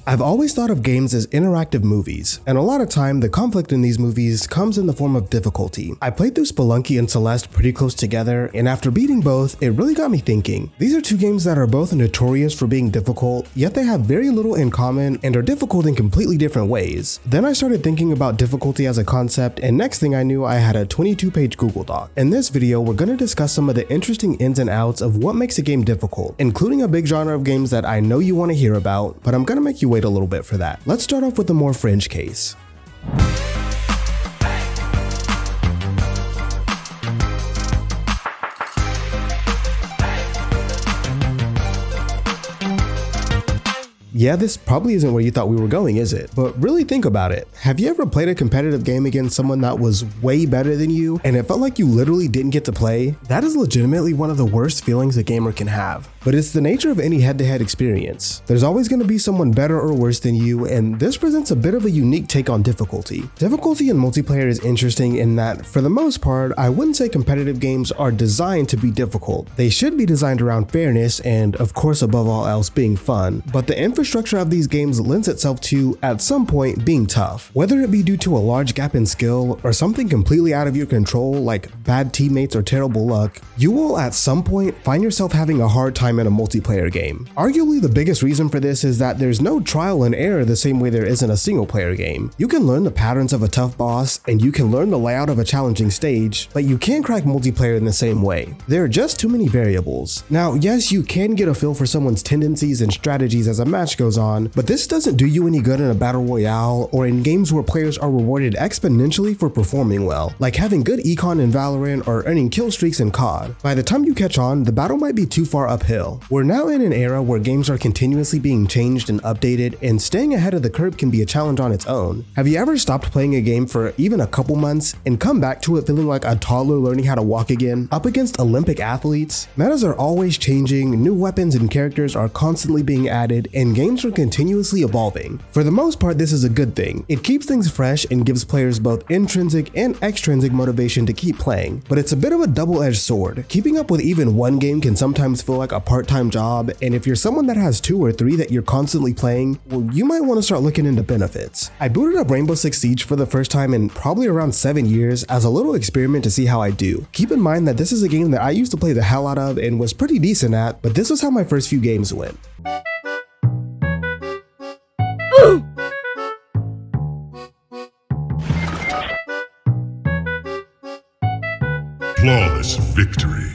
I've always thought of games as interactive movies, and a lot of time the conflict in these movies comes in the form of difficulty. I played through Spelunky and Celeste pretty close together, and after beating both, it really got me thinking. These are two games that are both notorious for being difficult, yet they have very little in common and are difficult in completely different ways. Then I started thinking about difficulty as a concept, and next thing I knew I had a 22-page Google Doc. In this video, we're going to discuss some of the interesting ins and outs of what makes a game difficult, including a big genre of games that I know you want to hear about, but I'm going to make you wait a little bit for that. Let's start off with a more fringe case. Yeah, this probably isn't where you thought we were going, is it? But really think about it. Have you ever played a competitive game against someone that was way better than you and it felt like you literally didn't get to play? That is legitimately one of the worst feelings a gamer can have. But it's the nature of any head-to-head experience. There's always going to be someone better or worse than you, and this presents a bit of a unique take on difficulty. Difficulty in multiplayer is interesting in that, for the most part, I wouldn't say competitive games are designed to be difficult. They should be designed around fairness and, of course, above all else, being fun. But the infrastructure of these games lends itself to, at some point, being tough. Whether it be due to a large gap in skill or something completely out of your control like bad teammates or terrible luck, you will at some point find yourself having a hard time in a multiplayer game. Arguably the biggest reason for this is that there's no trial and error the same way there is in a single player game. You can learn the patterns of a tough boss and you can learn the layout of a challenging stage, but you can't crack multiplayer in the same way. There are just too many variables. Now, yes, you can get a feel for someone's tendencies and strategies as a match goes on, but this doesn't do you any good in a battle royale or in games where players are rewarded exponentially for performing well, like having good econ in Valorant or earning kill streaks in COD. By the time you catch on, the battle might be too far uphill. We're now in an era where games are continuously being changed and updated, and staying ahead of the curve can be a challenge on its own. Have you ever stopped playing a game for even a couple months and come back to it feeling like a toddler learning how to walk again? Up against Olympic athletes, metas are always changing, new weapons and characters are constantly being added, and games are continuously evolving. For the most part, this is a good thing. It keeps things fresh and gives players both intrinsic and extrinsic motivation to keep playing, but it's a bit of a double-edged sword. Keeping up with even one game can sometimes feel like a part-time job, and if you're someone that has 2 or 3 that you're constantly playing, well, you might want to start looking into benefits. I booted up Rainbow Six Siege for the first time in probably around 7 years as a little experiment to see how I do. Keep in mind that this is a game that I used to play the hell out of and was pretty decent at, but this was how my first few games went. Flawless victory.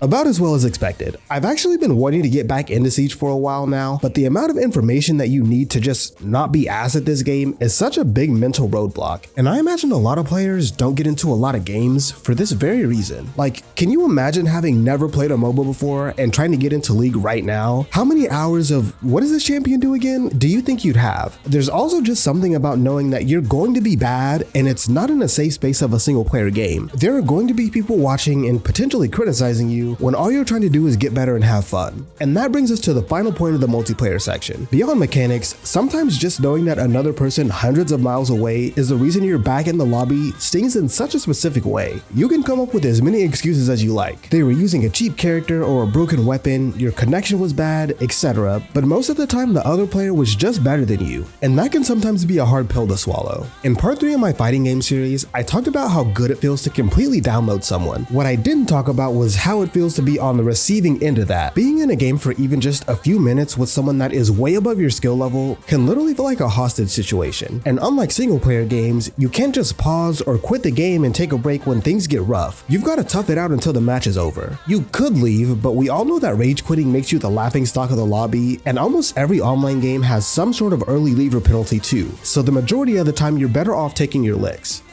About as well as expected. I've actually been wanting to get back into Siege for a while now, but the amount of information that you need to just not be ass at this game is such a big mental roadblock, and I imagine a lot of players don't get into a lot of games for this very reason. Like, can you imagine having never played a MOBA before and trying to get into League right now? How many hours of what does this champion do again do you think you'd have? There's also just something about knowing that you're going to be bad and it's not in a safe space of a single player game. There are going to be people watching and potentially criticizing you when all you're trying to do is get better and have fun. And that brings us to the final point of the multiplayer section. Beyond mechanics, sometimes just knowing that another person hundreds of miles away is the reason you're back in the lobby stings in such a specific way. You can come up with as many excuses as you like. They were using a cheap character or a broken weapon, your connection was bad, etc. But most of the time the other player was just better than you. And that can sometimes be a hard pill to swallow. In part 3 of my fighting game series, I talked about how good it feels to completely download someone. What I didn't talk about was how it feels to be on the receiving end of that. Being in a game for even just a few minutes with someone that is way above your skill level can literally feel like a hostage situation. And unlike single player games, you can't just pause or quit the game and take a break when things get rough. You've got to tough it out until the match is over. You could leave, but we all know that rage quitting makes you the laughing stock of the lobby, and almost every online game has some sort of early leaver penalty too. So the majority of the time you're better off taking your licks.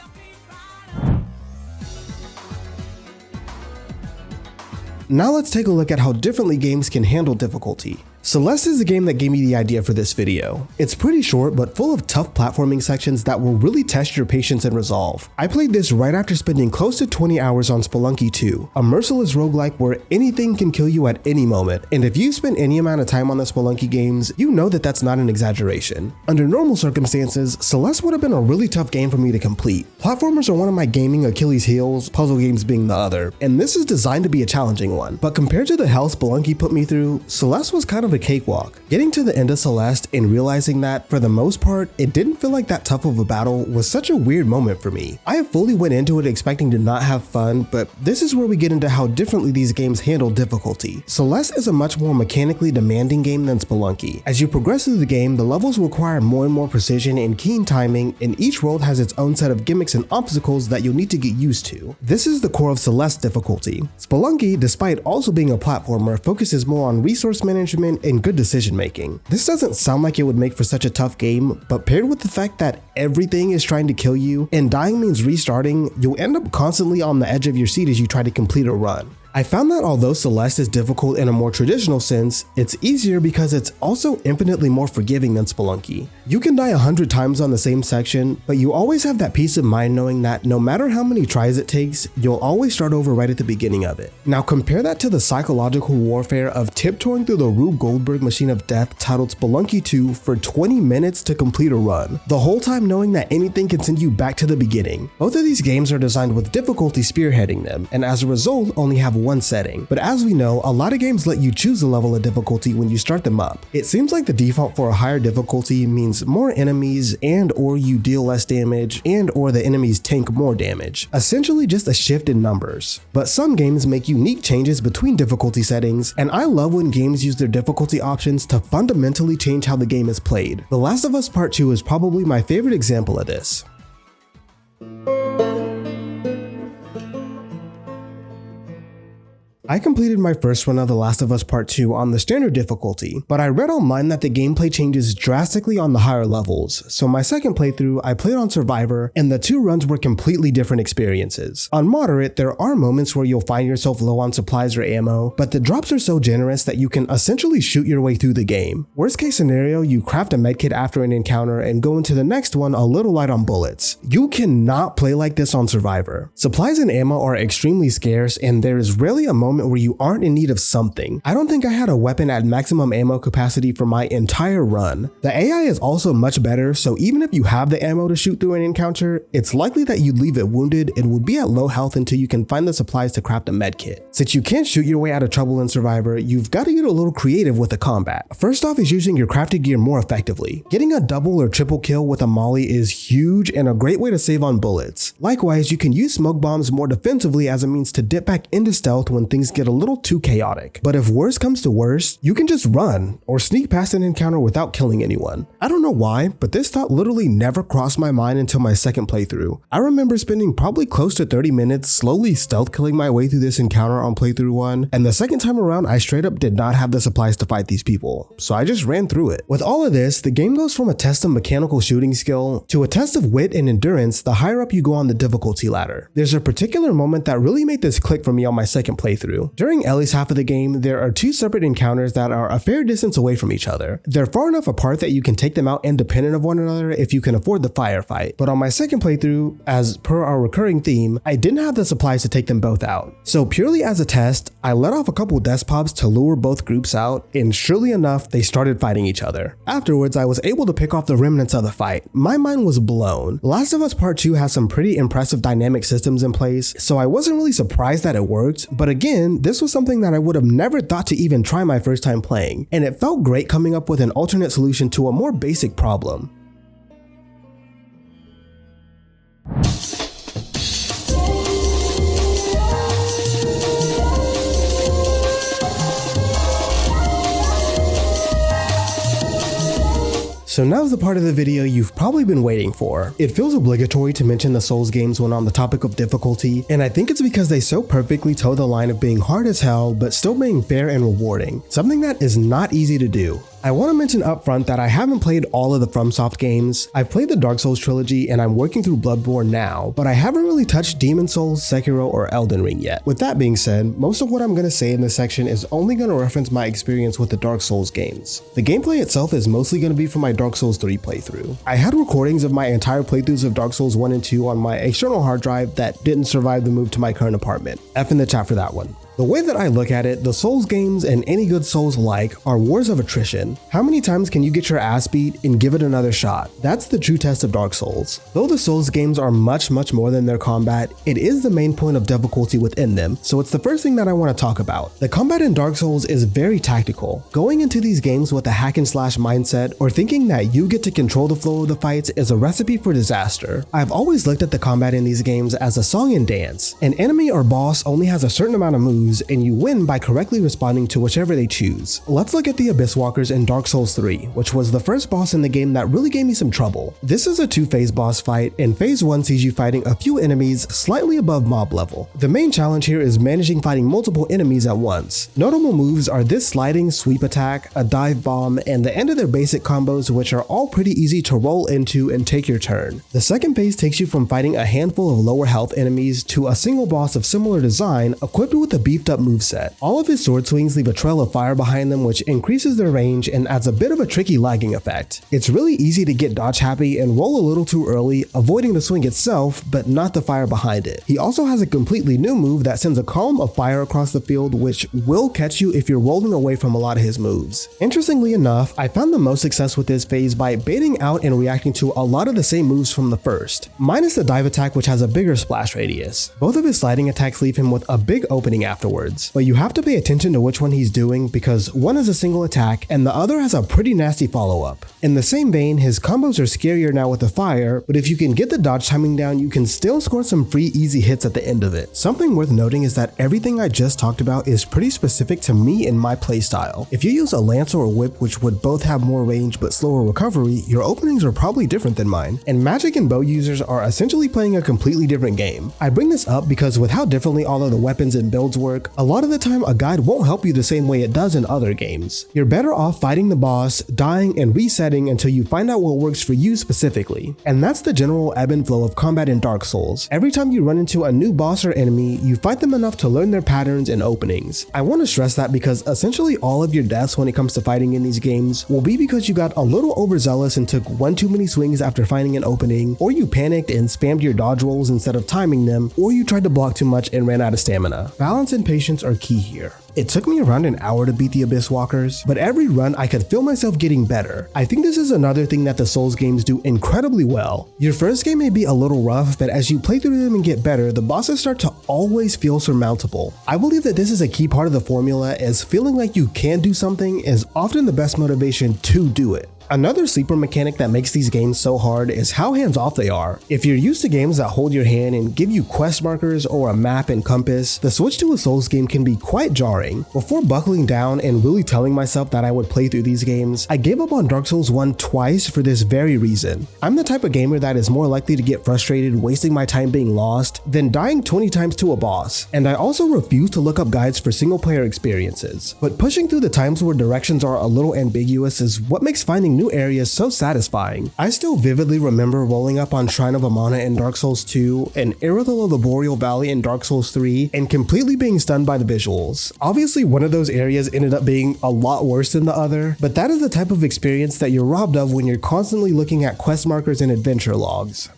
Now let's take a look at how differently games can handle difficulty. Celeste is the game that gave me the idea for this video. It's pretty short, but full of tough platforming sections that will really test your patience and resolve. I played this right after spending close to 20 hours on Spelunky 2, a merciless roguelike where anything can kill you at any moment, and if you've spent any amount of time on the Spelunky games, you know that that's not an exaggeration. Under normal circumstances, Celeste would have been a really tough game for me to complete. Platformers are one of my gaming Achilles heels, puzzle games being the other, and this is designed to be a challenging one. But compared to the hell Spelunky put me through, Celeste was kind of a cakewalk. Getting to the end of Celeste and realizing that, for the most part, it didn't feel like that tough of a battle was such a weird moment for me. I fully went into it expecting to not have fun, but this is where we get into how differently these games handle difficulty. Celeste is a much more mechanically demanding game than Spelunky. As you progress through the game, the levels require more and more precision and keen timing, and each world has its own set of gimmicks and obstacles that you'll need to get used to. This is the core of Celeste's difficulty. Spelunky, despite also being a platformer, focuses more on resource management and good decision making. This doesn't sound like it would make for such a tough game, but paired with the fact that everything is trying to kill you and dying means restarting, you'll end up constantly on the edge of your seat as you try to complete a run. I found that although Celeste is difficult in a more traditional sense, it's easier because it's also infinitely more forgiving than Spelunky. You can die 100 times on the same section, but you always have that peace of mind knowing that no matter how many tries it takes, you'll always start over right at the beginning of it. Now compare that to the psychological warfare of tiptoeing through the Rube Goldberg machine of death titled Spelunky 2 for 20 minutes to complete a run, the whole time knowing that anything can send you back to the beginning. Both of these games are designed with difficulty spearheading them, and as a result only have one setting. But as we know, a lot of games let you choose the level of difficulty when you start them up. It seems like the default for a higher difficulty means more enemies and or you deal less damage and or the enemies tank more damage. Essentially just a shift in numbers. But some games make unique changes between difficulty settings, and I love when games use their difficulty options to fundamentally change how the game is played. The Last of Us Part 2 is probably my favorite example of this. I completed my first run of The Last of Us Part 2 on the standard difficulty, but I read online that the gameplay changes drastically on the higher levels, so my second playthrough I played on Survivor, and the two runs were completely different experiences. On moderate, there are moments where you'll find yourself low on supplies or ammo, but the drops are so generous that you can essentially shoot your way through the game. Worst case scenario, you craft a medkit after an encounter and go into the next one a little light on bullets. You cannot play like this on Survivor. Supplies and ammo are extremely scarce, and there is rarely a moment where you aren't in need of something. I don't think I had a weapon at maximum ammo capacity for my entire run. The AI is also much better, so even if you have the ammo to shoot through an encounter, it's likely that you'd leave it wounded and would be at low health until you can find the supplies to craft a medkit. Since you can't shoot your way out of trouble in Survivor, you've got to get a little creative with the combat. First off is using your crafted gear more effectively. Getting a double or triple kill with a molly is huge and a great way to save on bullets. Likewise, you can use smoke bombs more defensively as a means to dip back into stealth when things get a little too chaotic. But if worse comes to worse, you can just run or sneak past an encounter without killing anyone. I don't know why, but this thought literally never crossed my mind until my second playthrough. I remember spending probably close to 30 minutes slowly stealth killing my way through this encounter on playthrough 1, and the second time around I straight up did not have the supplies to fight these people, so I just ran through it. With all of this, the game goes from a test of mechanical shooting skill to a test of wit and endurance the higher up you go on the difficulty ladder. There's a particular moment that really made this click for me on my second playthrough. During Ellie's half of the game, there are two separate encounters that are a fair distance away from each other. They're far enough apart that you can take them out independent of one another if you can afford the firefight. But on my second playthrough, as per our recurring theme, I didn't have the supplies to take them both out. So purely as a test, I let off a couple death pops to lure both groups out, and surely enough, they started fighting each other. Afterwards, I was able to pick off the remnants of the fight. My mind was blown. Last of Us Part 2 has some pretty impressive dynamic systems in place, so I wasn't really surprised that it worked, but again, this was something that I would have never thought to even try my first time playing, and it felt great coming up with an alternate solution to a more basic problem. So now's the part of the video you've probably been waiting for. It feels obligatory to mention the Souls games when on the topic of difficulty, and I think it's because they so perfectly toe the line of being hard as hell but still being fair and rewarding, something that is not easy to do. I want to mention up front that I haven't played all of the FromSoft games. I've played the Dark Souls trilogy and I'm working through Bloodborne now, but I haven't really touched Demon Souls, Sekiro, or Elden Ring yet. With that being said, most of what I'm going to say in this section is only going to reference my experience with the Dark Souls games. The gameplay itself is mostly going to be from my Dark Souls 3 playthrough. I had recordings of my entire playthroughs of Dark Souls 1 and 2 on my external hard drive that didn't survive the move to my current apartment. F in the chat for that one. The way that I look at it, the Souls games and any good Souls-like are wars of attrition. How many times can you get your ass beat and give it another shot? That's the true test of Dark Souls. Though the Souls games are much more than their combat, it is the main point of difficulty within them, so it's the first thing that I want to talk about. The combat in Dark Souls is very tactical. Going into these games with a hack and slash mindset or thinking that you get to control the flow of the fights is a recipe for disaster. I've always looked at the combat in these games as a song and dance. An enemy or boss only has a certain amount of moves and you win by correctly responding to whichever they choose. Let's look at the Abyss Walkers in Dark Souls 3, which was the first boss in the game that really gave me some trouble. This is a 2-phase boss fight, and phase 1 sees you fighting a few enemies slightly above mob level. The main challenge here is managing fighting multiple enemies at once. Notable moves are this sliding sweep attack, a dive bomb, and the end of their basic combos, which are all pretty easy to roll into and take your turn. The second phase takes you from fighting a handful of lower health enemies to a single boss of similar design equipped with a beefed up moveset. All of his sword swings leave a trail of fire behind them, which increases their range and adds a bit of a tricky lagging effect. It's really easy to get dodge happy and roll a little too early, avoiding the swing itself, but not the fire behind it. He also has a completely new move that sends a column of fire across the field, which will catch you if you're rolling away from a lot of his moves. Interestingly enough, I found the most success with this phase by baiting out and reacting to a lot of the same moves from the first, minus the dive attack, which has a bigger splash radius. Both of his sliding attacks leave him with a big opening afterwards, but you have to pay attention to which one he's doing because one is a single attack and the other has a pretty nasty follow-up. In the same vein, his combos are scarier now with the fire, but if you can get the dodge timing down, you can still score some free easy hits at the end of it. Something worth noting is that everything I just talked about is pretty specific to me and my playstyle. If you use a lance or a whip, which would both have more range but slower recovery, your openings are probably different than mine. And magic and bow users are essentially playing a completely different game. I bring this up because with how differently all of the weapons and builds work, a lot of the time a guide won't help you the same way it does in other games. You're better off fighting the boss, dying, and resetting until you find out what works for you specifically. And that's the general ebb and flow of combat in Dark Souls. Every time you run into a new boss or enemy, you fight them enough to learn their patterns and openings. I want to stress that because essentially all of your deaths when it comes to fighting in these games will be because you got a little overzealous and took one too many swings after finding an opening, or you panicked and spammed your dodge rolls instead of timing them, or you tried to block too much and ran out of stamina. Balance and patience are key here. It took me around an hour to beat the Abyss Walkers, but every run I could feel myself getting better. I think this is another thing that the Souls games do incredibly well. Your first game may be a little rough, but as you play through them and get better, the bosses start to always feel surmountable. I believe that this is a key part of the formula, as feeling like you can do something is often the best motivation to do it. Another sleeper mechanic that makes these games so hard is how hands-off they are. If you're used to games that hold your hand and give you quest markers or a map and compass, the switch to a Souls game can be quite jarring. Before buckling down and really telling myself that I would play through these games, I gave up on Dark Souls 1 twice for this very reason. I'm the type of gamer that is more likely to get frustrated wasting my time being lost than dying 20 times to a boss, and I also refuse to look up guides for single-player experiences. But pushing through the times where directions are a little ambiguous is what makes finding new areas so satisfying. I still vividly remember rolling up on Shrine of Amana in Dark Souls 2 and Irithyll of the Boreal Valley in Dark Souls 3 and completely being stunned by the visuals. Obviously, one of those areas ended up being a lot worse than the other, but that is the type of experience that you're robbed of when you're constantly looking at quest markers and adventure logs.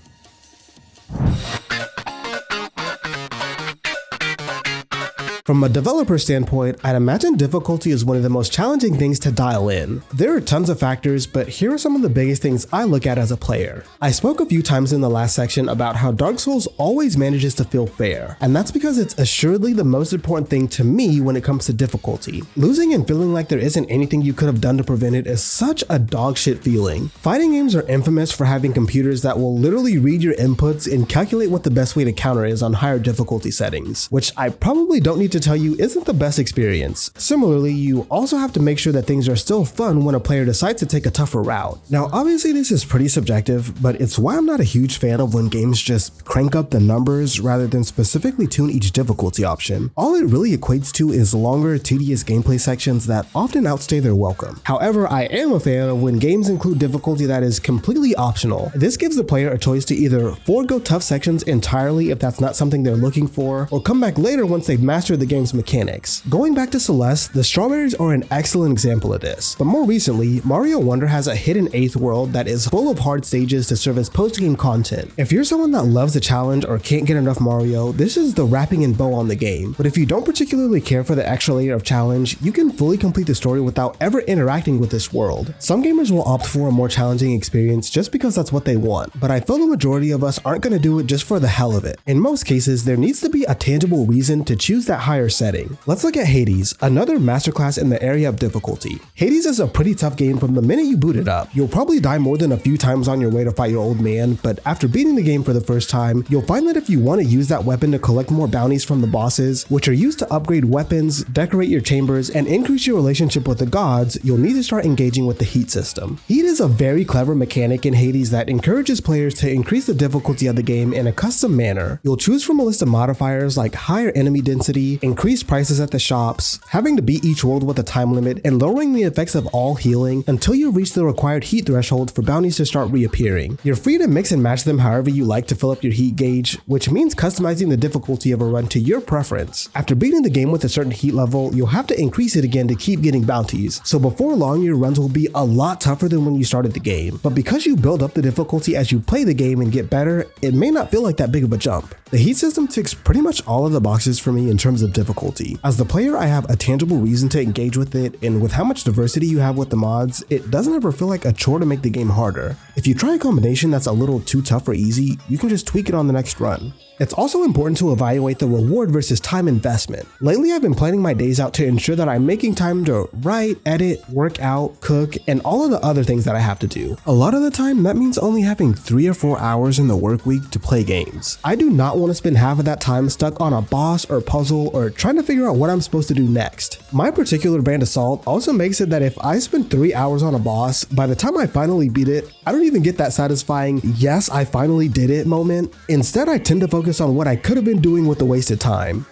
From a developer standpoint, I'd imagine difficulty is one of the most challenging things to dial in. There are tons of factors, but here are some of the biggest things I look at as a player. I spoke a few times in the last section about how Dark Souls always manages to feel fair, and that's because it's assuredly the most important thing to me when it comes to difficulty. Losing and feeling like there isn't anything you could have done to prevent it is such a dogshit feeling. Fighting games are infamous for having computers that will literally read your inputs and calculate what the best way to counter is on higher difficulty settings, which I probably don't need to tell you isn't the best experience. Similarly, you also have to make sure that things are still fun when a player decides to take a tougher route. Now, obviously this is pretty subjective, but it's why I'm not a huge fan of when games just crank up the numbers rather than specifically tune each difficulty option. All it really equates to is longer, tedious gameplay sections that often outstay their welcome. However, I am a fan of when games include difficulty that is completely optional. This gives the player a choice to either forego tough sections entirely if that's not something they're looking for, or come back later once they've mastered the game's mechanics. Going back to Celeste, the strawberries are an excellent example of this, but more recently, Mario Wonder has a hidden 8th world that is full of hard stages to serve as post-game content. If you're someone that loves a challenge or can't get enough Mario, this is the wrapping and bow on the game. But if you don't particularly care for the extra layer of challenge, you can fully complete the story without ever interacting with this world. Some gamers will opt for a more challenging experience just because that's what they want, but I feel the majority of us aren't going to do it just for the hell of it. In most cases, there needs to be a tangible reason to choose that higher setting. Let's look at Hades, another masterclass in the area of difficulty. Hades is a pretty tough game from the minute you boot it up. You'll probably die more than a few times on your way to fight your old man, but after beating the game for the first time, you'll find that if you want to use that weapon to collect more bounties from the bosses, which are used to upgrade weapons, decorate your chambers, and increase your relationship with the gods, you'll need to start engaging with the heat system. Heat is a very clever mechanic in Hades that encourages players to increase the difficulty of the game in a custom manner. You'll choose from a list of modifiers like higher enemy density, increased prices at the shops, having to beat each world with a time limit, and lowering the effects of all healing until you reach the required heat threshold for bounties to start reappearing. You're free to mix and match them however you like to fill up your heat gauge, which means customizing the difficulty of a run to your preference. After beating the game with a certain heat level, you'll have to increase it again to keep getting bounties, so before long your runs will be a lot tougher than when you started the game. But because you build up the difficulty as you play the game and get better, it may not feel like that big of a jump. The heat system ticks pretty much all of the boxes for me in terms of difficulty. As the player, I have a tangible reason to engage with it, and with how much diversity you have with the mods, it doesn't ever feel like a chore to make the game harder. If you try a combination that's a little too tough or easy, you can just tweak it on the next run. It's also important to evaluate the reward versus time investment. Lately, I've been planning my days out to ensure that I'm making time to write, edit, work out, cook, and all of the other things that I have to do. A lot of the time, that means only having 3 or 4 hours in the work week to play games. I do not want to spend half of that time stuck on a boss or puzzle or trying to figure out what I'm supposed to do next. My particular brand of salt also makes it that if I spend 3 hours on a boss, by the time I finally beat it, I don't even get that satisfying, yes, I finally did it moment. Instead, I tend to focus on what I could have been doing with the wasted time.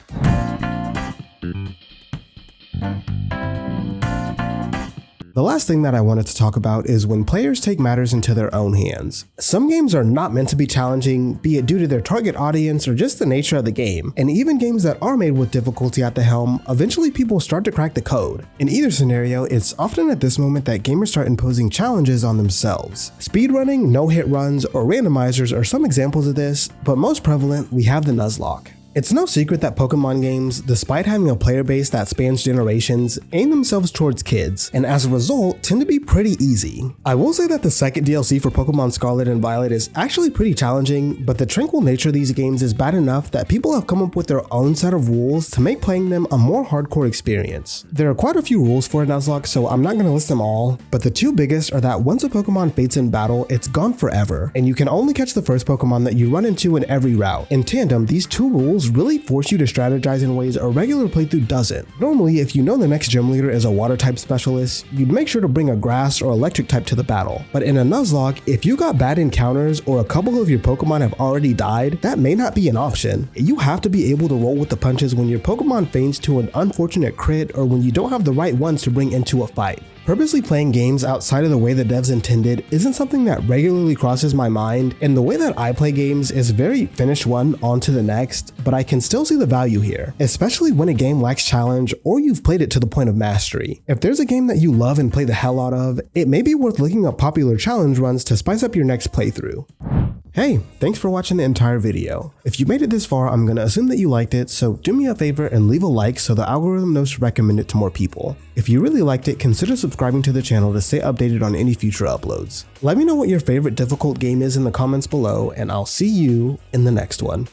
The last thing that I wanted to talk about is when players take matters into their own hands. Some games are not meant to be challenging, be it due to their target audience or just the nature of the game, and even games that are made with difficulty at the helm, eventually people start to crack the code. In either scenario, it's often at this moment that gamers start imposing challenges on themselves. Speedrunning, no-hit runs, or randomizers are some examples of this, but most prevalent, we have the Nuzlocke. It's no secret that Pokemon games, despite having a player base that spans generations, aim themselves towards kids, and as a result, tend to be pretty easy. I will say that the second DLC for Pokemon Scarlet and Violet is actually pretty challenging, but the tranquil nature of these games is bad enough that people have come up with their own set of rules to make playing them a more hardcore experience. There are quite a few rules for a Nuzlocke, so I'm not going to list them all, but the two biggest are that once a Pokemon faints in battle, it's gone forever, and you can only catch the first Pokemon that you run into in every route. In tandem, these two rules really force you to strategize in ways a regular playthrough doesn't. Normally, if you know the next gym leader is a water type specialist, you'd make sure to bring a grass or electric type to the battle. But in a Nuzlocke, if you got bad encounters or a couple of your Pokemon have already died, that may not be an option. You have to be able to roll with the punches when your Pokemon faints to an unfortunate crit or when you don't have the right ones to bring into a fight. Purposely playing games outside of the way the devs intended isn't something that regularly crosses my mind, and the way that I play games is very finish one on to the next, but I can still see the value here, especially when a game lacks challenge or you've played it to the point of mastery. If there's a game that you love and play the hell out of, it may be worth looking up popular challenge runs to spice up your next playthrough. Hey, thanks for watching the entire video. If you made it this far, I'm gonna assume that you liked it, so do me a favor and leave a like so the algorithm knows to recommend it to more people. If you really liked it, consider subscribing to the channel to stay updated on any future uploads. Let me know what your favorite difficult game is in the comments below, and I'll see you in the next one.